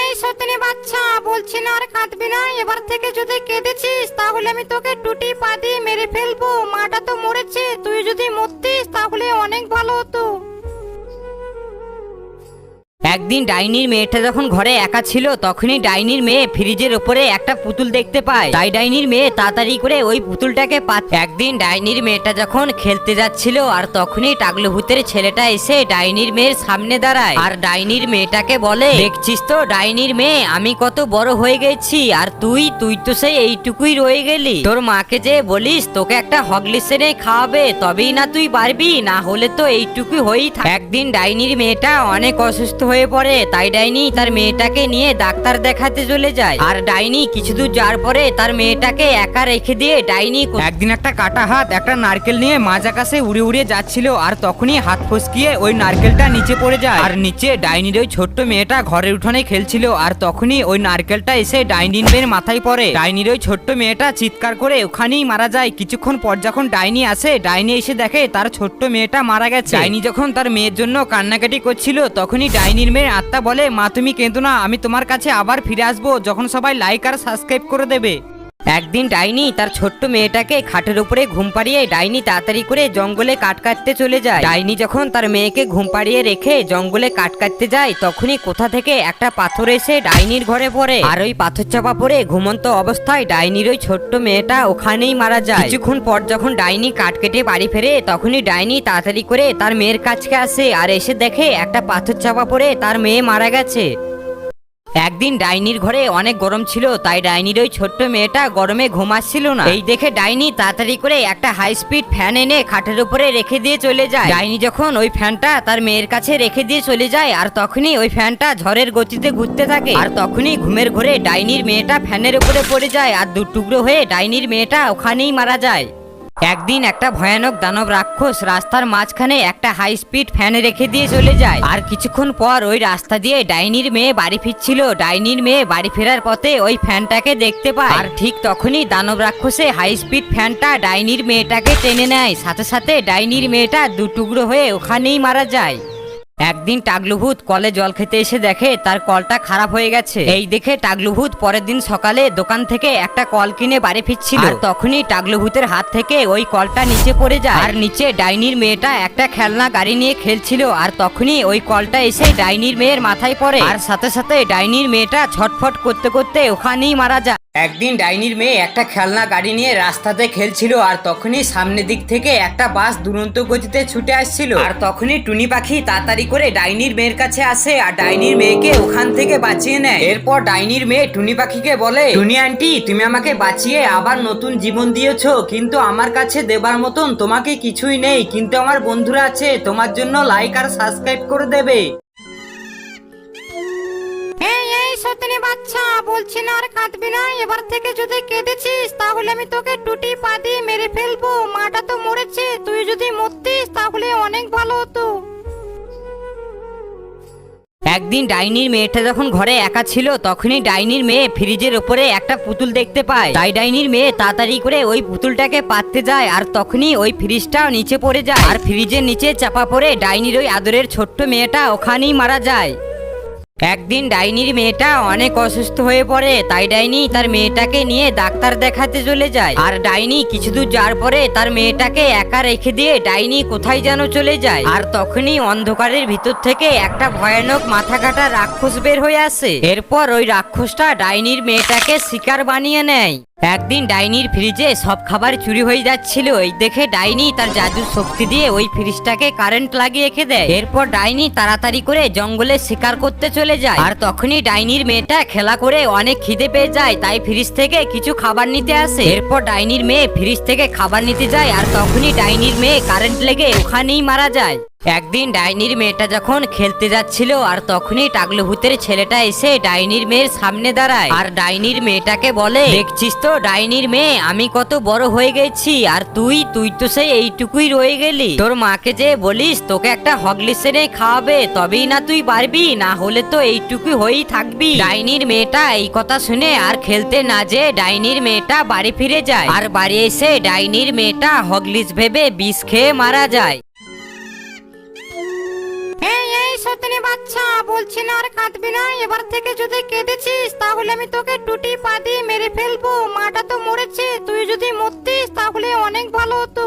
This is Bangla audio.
এই সতিনী বাচ্চা, বলছি না আর কাঁদবি না। এবার থেকে যদি কেঁদেছিস তাহলে আমি তোকে টুটি পা দিয়ে মেরে ফেলবো। মাটা তো মরেছে, তুই যদি মরতিস তাহলে অনেক ভালো হতো। একদিন ডাইনির মেয়েটা যখন ঘরে একা ছিল তখনই ডাইনির মেয়ে ফ্রিজের উপরে একটা পুতুল দেখতে পায়। তাই ডাইনির মেয়ে তাড়াতাড়ি করে ওই পুতুলটাকে একদিন ডাইনির মেয়েটা যখন খেলতে যাচ্ছিল আর তখনই টাগলু ভূতের ছেলেটা এসে ডাইনির মেয়ের সামনে দাঁড়ায় আর ডাইনির মেয়েটাকে বলে, দেখছিস তো ডাইনির মেয়ে, আমি কত বড় হয়ে গেছি আর তুই তো সেই এইটুকুই রয়ে গেলি। তোর মাকে যে বলিস তোকে একটা হগলিস এনে খাওয়াবে, তবেই না তুই পারবি, না হলে তো এইটুকুই হয়েই থাকে। একদিন ডাইনির মেয়েটা অনেক অসুস্থ হয়ে পড়ে, তাই ডাইনি তার মেয়েটাকে নিয়ে ডাক্তার দেখাতে চলে যায়। আর ডাইনি কিছু দূর যাওয়ার পরে তার মেয়েটাকে একা রেখে দিয়ে ডাইনি একদিন একটা কাটা হাত একটা নারকেল নিয়ে মাঝ আকাশে উড়ে উড়ে যাচ্ছিল আর তখনই হাত ফসকিয়ে ওই নারকেলটা নিচে পড়ে যায়। আর নিচে ডাইনির ওই ছোট্ট মেয়েটা ঘরের উঠোনে খেলছিল আর তখনই ওই নারকেলটা এসে ডাইনির মেয়ের মাথায় পড়ে। ডাইনির ওই ছোট্ট মেয়েটা চিৎকার করে ওখানেই মারা যায়। কিছুক্ষণ পর যখন ডাইনি আসে, ডাইনি এসে দেখে তার ছোট্ট মেয়েটা মারা গেছে। ডাইনি যখন তার মেয়ের জন্য কান্নাকাটি করছিল তখনই ডাইনির মেয়ের আত্মা বলে, মা তুমি কেঁদো না, আমি তোমার কাছে আবার ফিরে আসবো যখন সবাই লাইক আর সাবস্ক্রাইব করে দেবে। একদিন ডাইনি তার ছোট্ট মেয়েটাকে খাটের উপরে ঘুম পাড়িয়ে ডাইনি তাড়াতাড়ি করে জঙ্গলে কাঠ কাটতে চলে যায়। ডাইনি যখন তার মেয়েকে ঘুম পাড়িয়ে রেখে জঙ্গলে কাঠ কাটতে যায় তখনই কোথা থেকে একটা পাথর এসে ডাইনির ঘরে পড়ে আর ওই পাথর চাপা পড়ে ঘুমন্ত অবস্থায় ডাইনির ওই ছোট্ট মেয়েটা ওখানেই মারা যায়। কিছুক্ষণ পর যখন ডাইনি কাঠ কেটে বাড়ি ফেরে তখনই ডাইনি তাড়াতাড়ি করে তার মেয়ের কাছে আসে আর এসে দেখে একটা পাথর চাপা পড়ে তার মেয়ে মারা গেছে। একদিন ডাইনির ঘরে অনেক গরম ছিল, তাই ডাইনির ওই ছোট্ট মেয়েটা গরমে ঘুমাচ্ছিল না। এই দেখে ডাইনি তাড়াতাড়ি করে একটা হাই স্পিড ফ্যান এনে খাটের উপরে রেখে দিয়ে চলে যায়। ডাইনি যখন ওই ফ্যানটা তার মেয়ের কাছে রেখে দিয়ে চলে যায় আর তখনই ওই ফ্যানটা ঝড়ের গতিতে ঘুরতে থাকে আর তখনই ঘুমের ঘোরে ডাইনির মেয়েটা ফ্যানের উপরে পড়ে যায় আর দু টুকরো হয়ে ডাইনির মেয়েটা ওখানেই মারা যায়। একদিন একটা ভয়ানক দানব রাক্ষস রাস্তার মাঝখানে একটা হাই স্পিড ফ্যানে রেখে দিয়ে চলে যায় আর কিছুক্ষণ পর ওই রাস্তা দিয়ে ডাইনির মেয়ে বাড়ি ফিরছিল। ডাইনির মেয়ে বাড়ি ফেরার পথে ওই ফ্যানটাকে দেখতে পায় আর ঠিক তখনই দানব রাক্ষসে হাই স্পিড ফ্যানটা ডাইনির মেয়েটাকে টেনে নেয়, সাথে সাথে ডাইনির মেয়েটা দু টুকরো হয়ে ওখানেই মারা যায়। একদিন টাগলু ভূত কলে জল খেতে এসে দেখে তার কলটা খারাপ হয়ে গেছে। এই দেখে টাগলু ভূত পরের দিন সকালে দোকান থেকে একটা কল কিনে বাড়ি ফিরছিল আর তখনই টাগলু ভূতের হাত থেকে ওই কলটা নিচে পড়ে যায় আর নিচে ডাইনির মেয়েটা একটা খেলনা গাড়ি নিয়ে খেলছিল আর তখনই ওই কলটা এসে ডাইনির মেয়ের মাথায় পড়ে আর সাথে সাথে ডাইনির মেয়েটা ছটফট করতে করতে ওখানেই মারা যায়। একদিন ডাইনির মেয়ে একটা খেলনা গাড়ি নিয়ে রাস্তাতে খেলছিল আর তখনই সামনের দিক থেকে একটা বাস দুরন্ত গতিতে ছুটে আসছিল আর তখনই টুনি পাখি তাড়াতাড়ি করে ডাইনির মেয়ের কাছে আসে আর ডাইনির মেয়েকে ওখান থেকে বাঁচিয়ে নেয়। এরপর ডাইনির মেয়ে টুনি পাখিকে বলে, টুনি আন্টি তুমি আমাকে বাঁচিয়ে আবার নতুন জীবন দিয়েছো, কিন্তু আমার কাছে দেবার মতন তোমাকে কিছুই নেই, কিন্তু আমার বন্ধুরা আছে, তোমার জন্য লাইক আর সাবস্ক্রাইব করে দেবে। এই সতিনী বাচ্চা, বলছি না আর কাঁদবি না। এবার থেকে যদি কেঁদেছিস তাহলে আমি তোকে টুটি পা দিয়ে মেরে ফেলবো। মাটা তো মরেছে, তুই যদি মরতিস তাহলে অনেক ভালো হতো। একদিন ডাইনির মেয়েটা যখন ঘরে একা ছিল তখনই ডাইনির মেয়ে ফ্রিজের উপরে একটা পুতুল দেখতে পায়। তাই ডাইনির মেয়ে তাড়াতাড়ি করে ওই পুতুলটাকে পাততে যায় আর তখনই ওই ফ্রিজটাও নিচে পড়ে যায় আর ফ্রিজের নিচে চাপা পড়ে ডাইনির ওই আদরের ছোট্ট মেয়েটা ওখানেই মারা যায়। একদিন ডাইনির মেয়েটা অনেক অসুস্থ হয়ে পড়ে, তাই ডাইনি তার মেয়েটাকে নিয়ে ডাক্তার দেখাতে চলে যায় আর ডাইনি কিছু দূর যাওয়ার পরে তার মেয়েটাকে একা রেখে দিয়ে ডাইনি কোথায় যেন চলে যায় আর তখনই অন্ধকারের ভিতর থেকে একটা ভয়ানক মাথা কাটা রাক্ষস বের হয়ে আসে। এরপর ওই রাক্ষসটা ডাইনির মেয়েটাকে শিকার বানিয়ে নেয়। একদিন ডাইনির ফ্রিজে সব খাবার চুরি হয়ে যাচ্ছিল, এই দেখে ডাইনি তার জাদুর শক্তি দিয়ে ওই ফ্রিজটাকে কারেন্ট লাগিয়ে রেখে দেয়। এরপর ডাইনি তাড়াতাড়ি করে জঙ্গলে শিকার করতে চলে যায় আর তখনই ডাইনির মেয়েটা খেলা করে অনেক খিদে পেয়ে যায়, তাই ফ্রিজ থেকে কিছু খাবার নিতে আসে। এরপর ডাইনির মেয়ে ফ্রিজ থেকে খাবার নিতে যায় আর তখনই ডাইনির মেয়ে কারেন্ট লেগে ওখানেই মারা যায়। একদিন ডাইনির মেয়েটা যখন খেলতে যাচ্ছিল আর তখনই টাগলু ভূতের ছেলেটা এসে ডাইনির মেয়ের সামনে দাঁড়ায় আর ডাইনির মেয়েটাকে বলে, দেখছিস তো ডাইনির মেয়ে, আমি কত বড় হয়ে গেছি আর তুই তো সেই এইটুকুই রয়ে গেলি। তোর মাকে যে বলিস তোকে একটা হগলিস এনে খাওয়াবে, তবেই না তুই পারবি, না হলে তো এইটুকুই হয়েই থাকবি। ডাইনির মেয়েটা এই কথা শুনে আর খেলতে না যেয়ে ডাইনির মেয়েটা বাড়ি ফিরে যায় আর বাড়ি এসে ডাইনির মেয়েটা হগলিস ভেবে বিষ খেয়ে মারা যায়। এই সতিনী বাচ্চা, বলছি না আর কাঁদবি না, এবার থেকে যদি কেঁদেছিস তাহলে আমি তোকে টুটি পা দিয়ে মেরে ফেলবো। মাটা তো মরেছে, তুই যদি মরতিস তাহলে অনেক ভালো হতো।